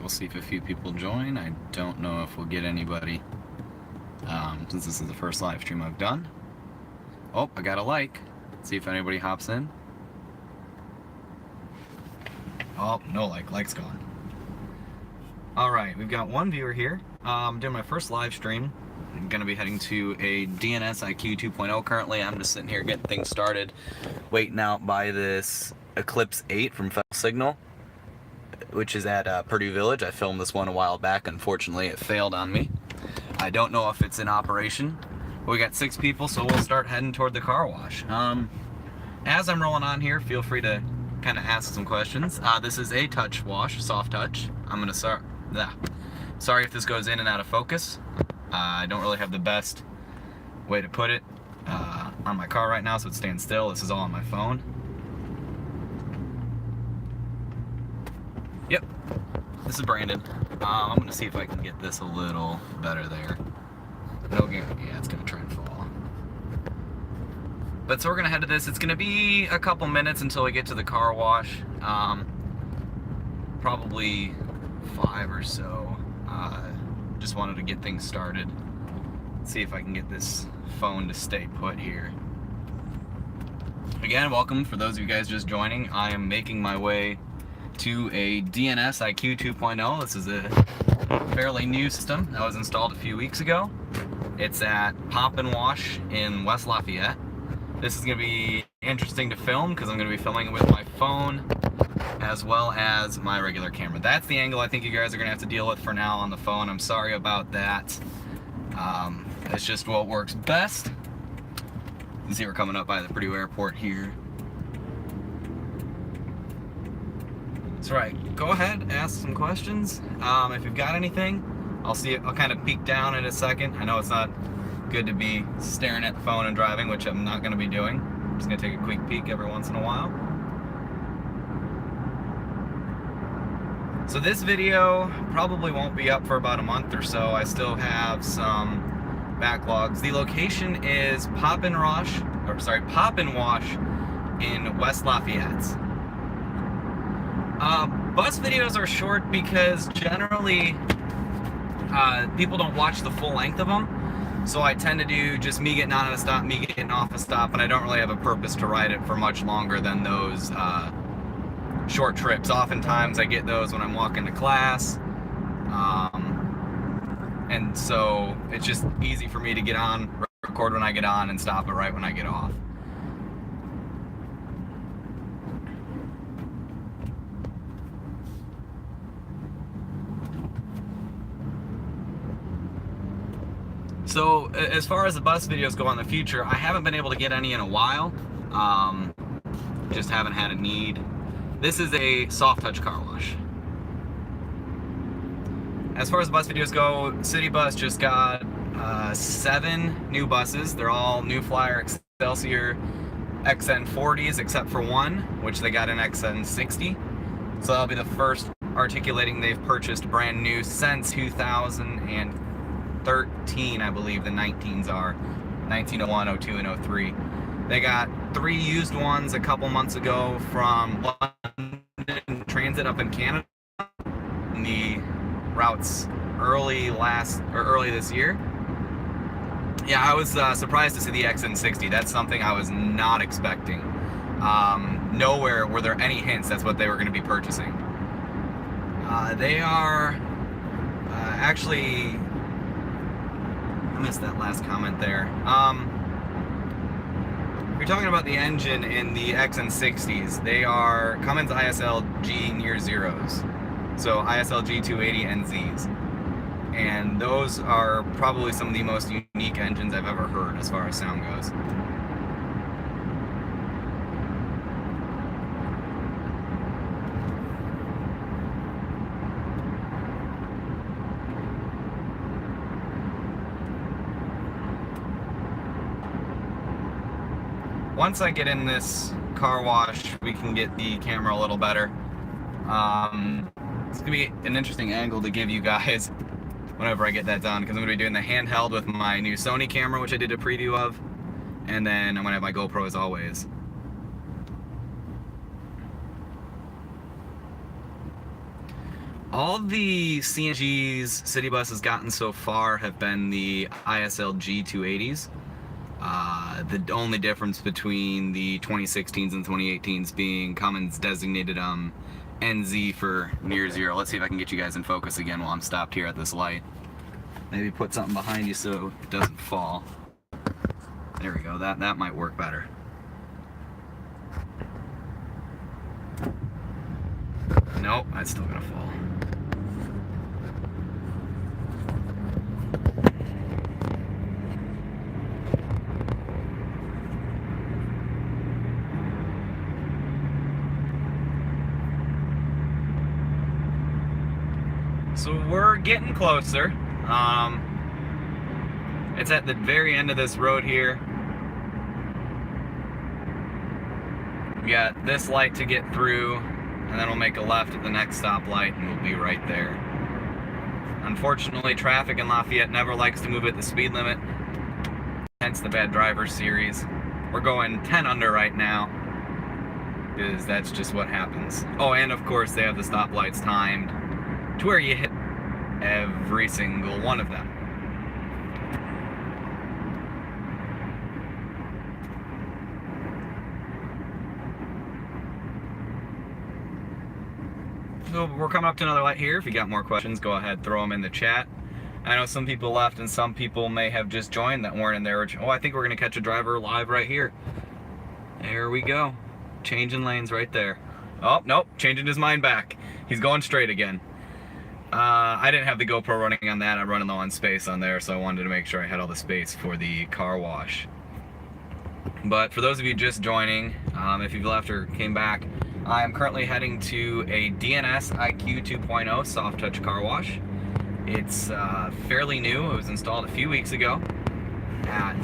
we'll see if a few people join. I don't know if we'll get anybody, since this is the first live stream I've done. Oh, I got a like. Let's see if anybody hops in. Oh, no like. Like's gone. Alright, we've got one viewer here. I'm doing my first live stream. I'm going to be heading to a D&S IQ 2.0 currently. I'm just sitting here getting things started, waiting out by this Eclipse 8 from Federal Signal, which is at Purdue Village. I filmed this one a while back. Unfortunately, it failed on me. I don't know if it's in operation. But we got 6 people, so we'll start heading toward the car wash. As I'm rolling on here, feel free to kind of ask some questions. This is a touch wash, soft touch. I'm going to start... Sorry if this goes in and out of focus. I don't really have the best way to put it on my car right now, so it stands still. This is all on my phone. Yep, this is Brandon. I'm going to see if I can get this a little better there. No guarantee. Yeah, it's going to try and fall. But so we're going to head to this. It's going to be a couple minutes until we get to the car wash. Probably 5 or so. Just wanted to get things started. See if I can get this phone to stay put here. Again, welcome for those of you guys just joining. I am making my way to a D&S IQ 2.0. This is a fairly new system that was installed a few weeks ago. It's at Pop and Wash in West Lafayette. This is going to be interesting to film because I'm going to be filming it with my phone as well as my regular camera. That's the angle I think you guys are going to have to deal with for now on the phone. I'm sorry about that. It's just what works best. You can see we're coming up by the Purdue Airport here. That's right. Go ahead, ask some questions. If you've got anything, I'll kind of peek down in a second. I know it's not good to be staring at the phone and driving, which I'm not going to be doing. I'm just going to take a quick peek every once in a while. So this video probably won't be up for about a month or so. I still have some backlogs. The location is Pop and Wash in West Lafayette. Bus videos are short because generally people don't watch the full length of them. So I tend to do just me getting on at a stop, me getting off a stop, and I don't really have a purpose to ride it for much longer than those short trips. Oftentimes I get those when I'm walking to class, and so it's just easy for me to get on, record when I get on, and stop it right when I get off. So as far as the bus videos go in the future, I haven't been able to get any in a while. Just haven't had a need. This is a soft touch car wash. As far as the bus videos go, City Bus just got 7 new buses. They're all New Flyer Excelsior XN40s except for one, which they got an XN60. So that'll be the first articulating they've purchased brand new since 2013, I believe the 19s are. 1901, 02, and 03. They got 3 used ones a couple months ago from London Transit up in Canada. In the routes early this year. Yeah, I was surprised to see the XN60. That's something I was not expecting. Nowhere were there any hints that's what they were going to be purchasing. They are actually... I missed that last comment there. If you're talking about the engine in the XN60s, they are Cummins ISLG near zeros. So ISLG 280 NZs. And those are probably some of the most unique engines I've ever heard as far as sound goes. Once I get in this car wash, we can get the camera a little better. It's gonna be an interesting angle to give you guys whenever I get that done, because I'm gonna be doing the handheld with my new Sony camera, which I did a preview of, and then I'm gonna have my GoPro as always. All the CNGs City Bus has gotten so far have been the ISLG 280s. The only difference between the 2016s and 2018s being Cummins designated NZ for near zero. Let's see if I can get you guys in focus again while I'm stopped here at this light. Maybe put something behind you so it doesn't fall. There we go, that might work better. Nope, that's still gonna fall. So we're getting closer. It's at the very end of this road here. We got this light to get through, and then we'll make a left at the next stoplight and we'll be right there. Unfortunately, traffic in Lafayette never likes to move at the speed limit, hence the bad driver series. We're going 10 under right now, because that's just what happens. Oh, and of course they have the stoplights timed to where you hit every single one of them. So we're coming up to another light here. If you got more questions, go ahead, throw them in the chat. I know some people left and some people may have just joined that weren't in there. Oh, I think we're gonna catch a driver live right here. There we go. Changing lanes right there. Oh, nope, changing his mind back. He's going straight again. I didn't have the GoPro running on that. I'm running low on space on there, so I wanted to make sure I had all the space for the car wash. But for those of you just joining, if you've left or came back, I am currently heading to a D&S IQ 2.0 soft touch car wash. It's fairly new. It was installed a few weeks ago at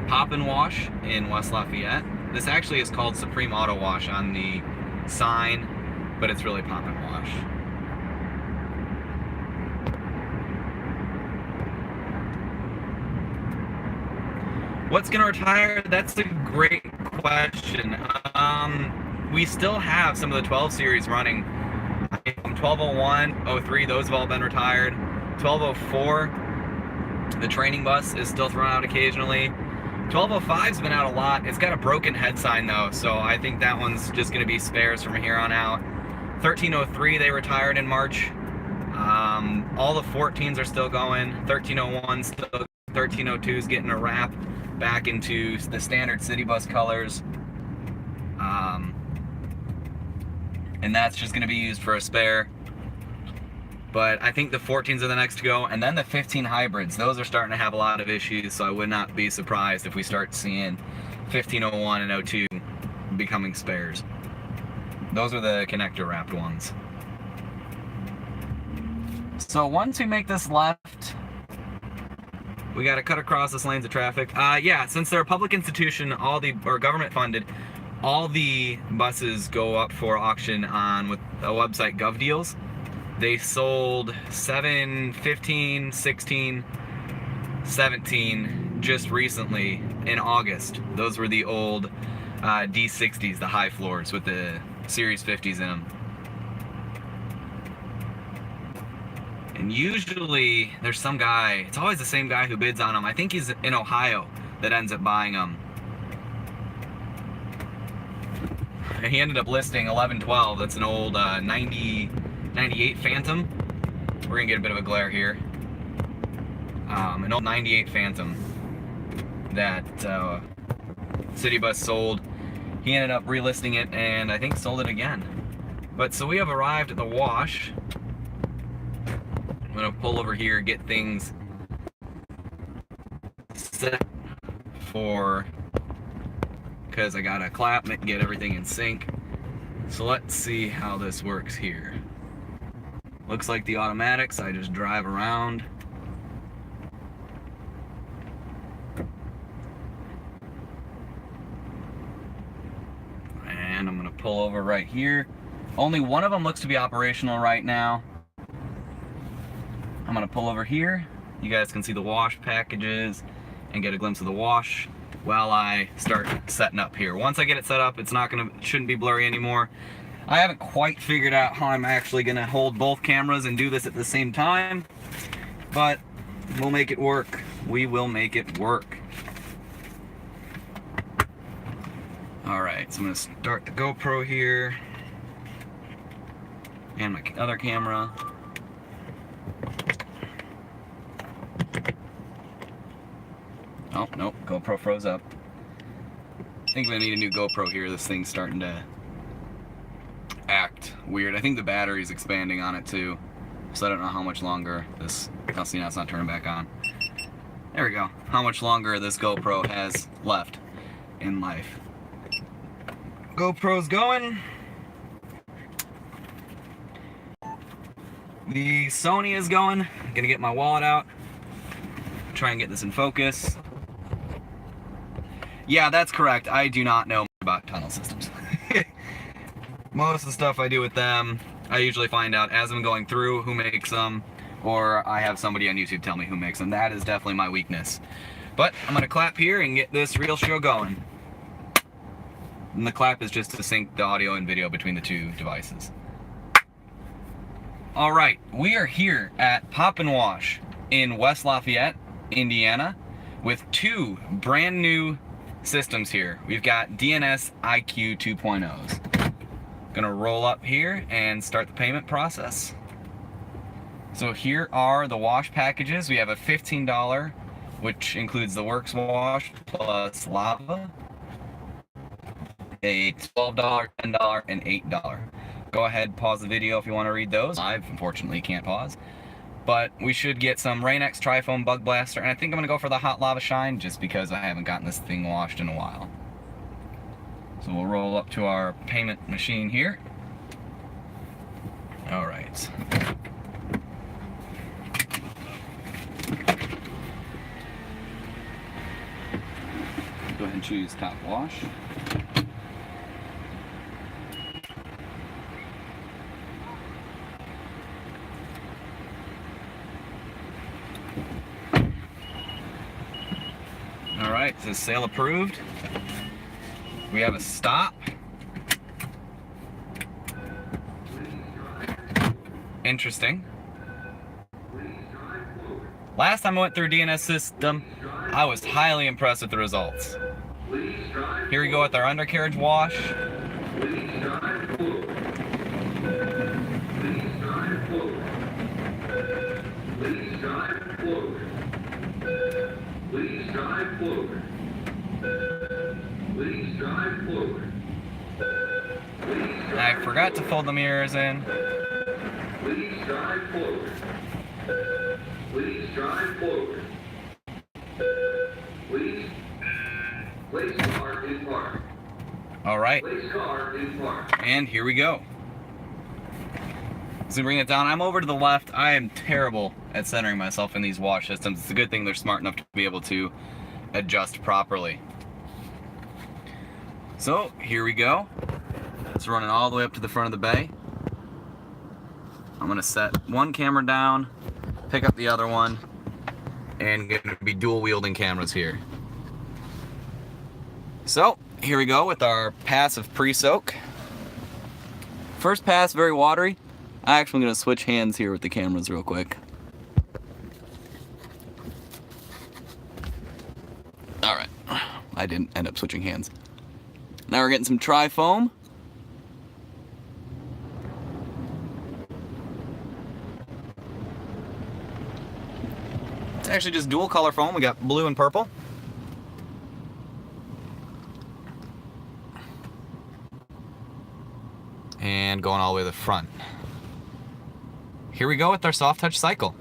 Pop and Wash in West Lafayette. This actually is called Supreme Auto Wash on the sign, but it's really Pop and Wash. What's gonna retire? That's a great question. We still have some of the 12 series running. 1201, 03, those have all been retired. 1204, the training bus is still thrown out occasionally. 1205's been out a lot. It's got a broken head sign though, so I think that one's just gonna be spares from here on out. 1303, they retired in March. All the 14s are still going. 1301 still, 1302's getting a wrap back into the standard city bus colors. And that's just going to be used for a spare. But I think the 14s are the next to go, and then the 15 hybrids. Those are starting to have a lot of issues, so I would not be surprised if we start seeing 1501 and 02 becoming spares. Those are the connector wrapped ones. So once we make this left, we got to cut across this lanes of traffic. Yeah, since they're a public institution, or government funded, all the buses go up for auction on with a website, GovDeals. They sold 7, 15, 16, 17 just recently in August. Those were the old D60s, the high floors with the Series 50s in them. And usually there's some guy, it's always the same guy who bids on them. I think he's in Ohio that ends up buying them. And he ended up listing 1112. That's an old 98 Phantom. We're gonna get a bit of a glare here. An old 98 Phantom that City Bus sold. He ended up relisting it and I think sold it again. But so we have arrived at the wash. I'm gonna pull over here, get things set for, because I gotta clap and get everything in sync. So let's see how this works here. Looks like the automatics, I just drive around. And I'm gonna pull over right here. Only one of them looks to be operational right now. I'm gonna pull over here. You guys can see the wash packages and get a glimpse of the wash while I start setting up here. Once I get it set up, shouldn't be blurry anymore. I haven't quite figured out how I'm actually gonna hold both cameras and do this at the same time, but we'll make it work. We will make it work. Alright, so I'm gonna start the GoPro here and my other camera. Oh, nope, GoPro froze up. I think we need a new GoPro here. This thing's starting to act weird. I think the battery's expanding on it too, so I don't know how much longer this... Oh, see, now it's not turning back on. There we go. How much longer this GoPro has left in life. GoPro's going. The Sony is going. I'm gonna get my wallet out, try and get this in focus. Yeah, that's correct. I do not know about tunnel systems. Most of the stuff I do with them, I usually find out as I'm going through who makes them, or I have somebody on YouTube tell me who makes them. That is definitely my weakness. But I'm gonna clap here and get this real show going. And the clap is just to sync the audio and video between the two devices. Alright, we are here at Pop and Wash in West Lafayette, Indiana, with two brand new systems here. We've got D&S IQ 2.0s. Gonna roll up here and start the payment process. So here are the wash packages. We have a $15, which includes the Works wash plus lava, a $12, $10, and $8. Go ahead, pause the video if you want to read those. I unfortunately can't pause. But we should get some Rain-X Trifoam Bug Blaster, and I think I'm gonna go for the Hot Lava Shine just because I haven't gotten this thing washed in a while. So we'll roll up to our payment machine here. All right. Go ahead and choose Top Wash. All right, it says sale approved. We have a stop. Interesting. Last time I went through D&S system, I was highly impressed with the results. Here we go with our undercarriage wash. Please drive forward. Please drive forward. I forgot to fold the mirrors in. Please drive forward. Please drive forward. Please place car in park. All right. Place car in park. And here we go. So bring it down. I'm over to the left. I am terrible at centering myself in these wash systems. It's a good thing they're smart enough to be able to adjust properly. So here we go. It's running all the way up to the front of the bay. I'm gonna set one camera down, pick up the other one, and gonna be dual wielding cameras here. So here we go with our passive pre-soak. First pass, very watery. I'm actually going to switch hands here with the cameras real quick. Alright, I didn't end up switching hands. Now we're getting some Trifoam. It's actually just dual color foam. We got blue and purple. And going all the way to the front. Here we go with our soft touch cycle.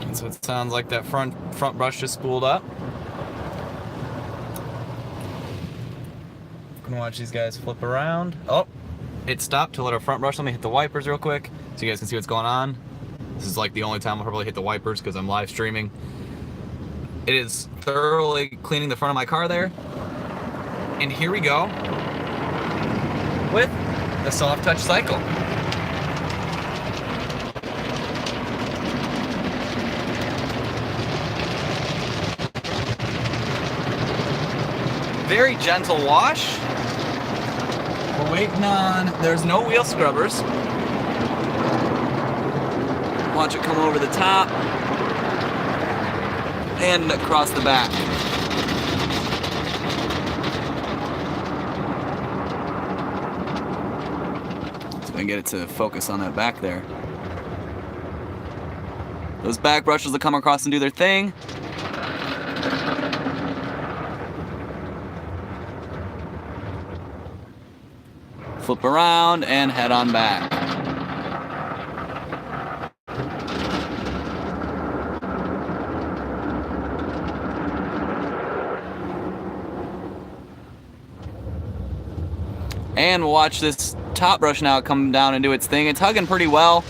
And so it sounds like that front brush just spooled up. Gonna watch these guys flip around. Oh, it stopped to let our front brush. Let me hit the wipers real quick so you guys can see what's going on. This is like the only time I'll probably hit the wipers because I'm live streaming. It is thoroughly cleaning the front of my car there. And here we go with the soft touch cycle. Very gentle wash. We're waiting on, there's no wheel scrubbers. Watch it come over the top and across the back. So I can get it to focus on that back there. Those back brushes will come across and do their thing. Flip around and head on back. And we'll watch this top brush now come down and do its thing. It's hugging pretty well.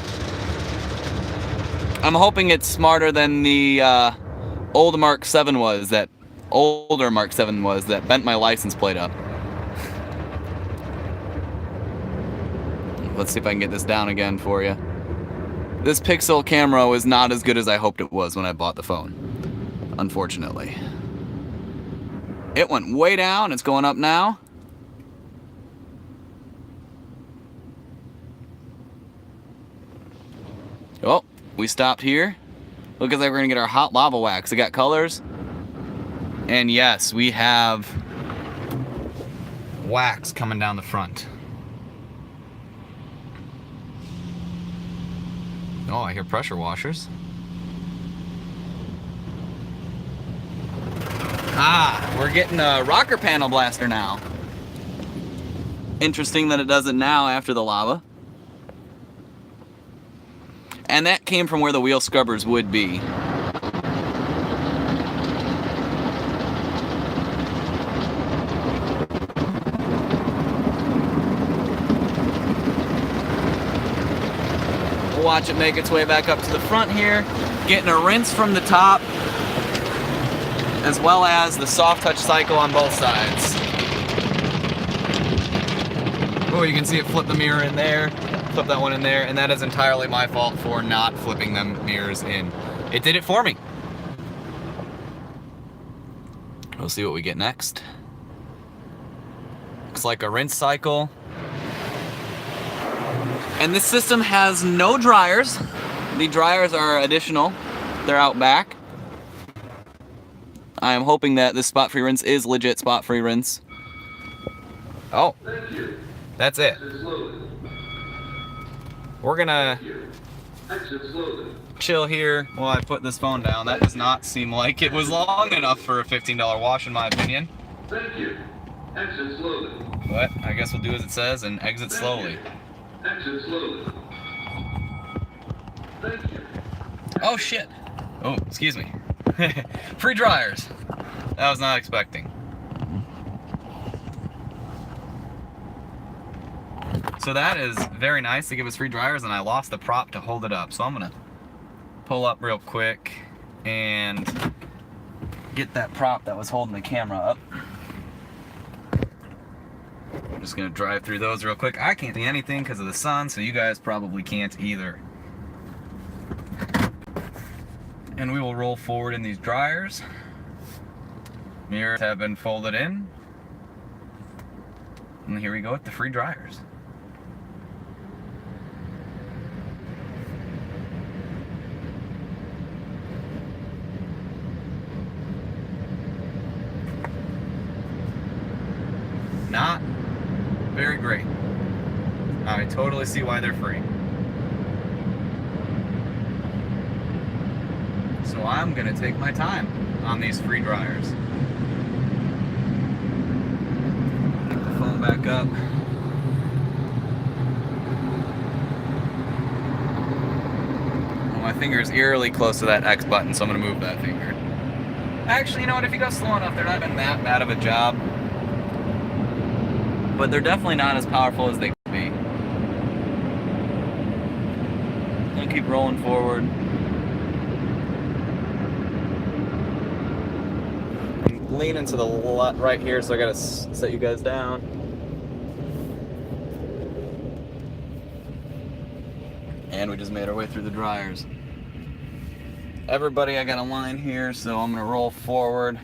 I'm hoping it's smarter than the old Mark 7 was, that older Mark 7 was, that bent my license plate up. Let's see if I can get this down again for you. This Pixel camera was not as good as I hoped it was when I bought the phone, unfortunately. It went way down, it's going up now. Oh, we stopped here. Looks like we're gonna get our hot lava wax. It got colors. And yes, we have wax coming down the front. Oh, I hear pressure washers. Ah, we're getting a rocker panel blaster now. Interesting that it does it now after the lava. And that came from where the wheel scrubbers would be. We'll watch it make its way back up to the front here, getting a rinse from the top, as well as the soft touch cycle on both sides. Oh, you can see it flip the mirror in there. Flip that one in there, and that is entirely my fault for not flipping them mirrors in. It did it for me. We'll see what we get next. Looks like a rinse cycle. And this system has no dryers. The dryers are additional. They're out back. I am hoping that this spot-free rinse is legit spot-free rinse. Oh, that's it. We're gonna chill here while I put this phone down. That does not seem like it was long enough for a $15 wash, in my opinion. Thank you. Exit slowly. But I guess we'll do as it says and exit slowly. Exit slowly. Thank you. Oh shit. Oh, excuse me. Free dryers. I was not expecting. So that is very nice to give us free dryers, and I lost the prop to hold it up. So I'm gonna pull up real quick and get that prop that was holding the camera up. I'm just gonna drive through those real quick. I can't see anything because of the sun, so you guys probably can't either. And we will roll forward in these dryers. Mirrors have been folded in. And here we go with the free dryers. Not very great. I totally see why they're free. So I'm gonna take my time on these free dryers. Pick the phone back up. Well, my finger is eerily close to that X button, so I'm gonna move that finger. Actually, you know what? If you go slow enough, they're not even that bad of a job. But they're definitely not as powerful as they could be. I'll keep rolling forward. leaning to the right here, so I gotta set you guys down. And we just made our way through the dryers. Everybody, I got a line here, so I'm gonna roll forward.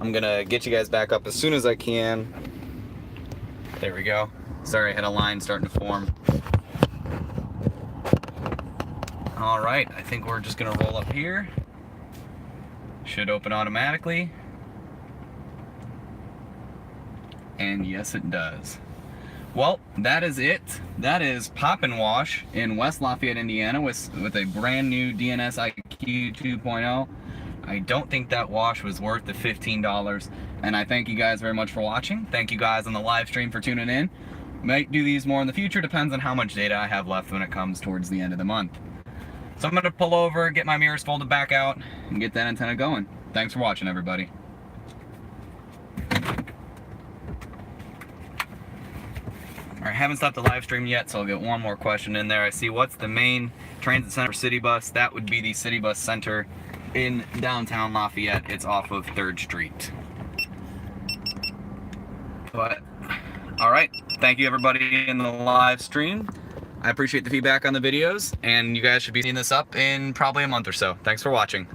I'm gonna get you guys back up as soon as I can. There we go. Sorry, I had a line starting to form. All right, I think we're just gonna roll up here. Should open automatically. And yes, it does. Well, that is it. That is Pop and Wash in West Lafayette, Indiana with a brand new D&S IQ 2.0. I don't think that wash was worth the $15. And I thank you guys very much for watching. Thank you guys on the live stream for tuning in. Might do these more in the future, depends on how much data I have left when it comes towards the end of the month. So I'm gonna pull over, get my mirrors folded back out, and get that antenna going. Thanks for watching, everybody. Alright, haven't stopped the live stream yet, so I'll get one more question in there. I see, what's the main transit center for City Bus? That would be the City Bus Center in downtown Lafayette. It's off of 3rd Street. But, alright, thank you everybody in the live stream. I appreciate the feedback on the videos, and you guys should be seeing this up in probably a month or so. Thanks for watching.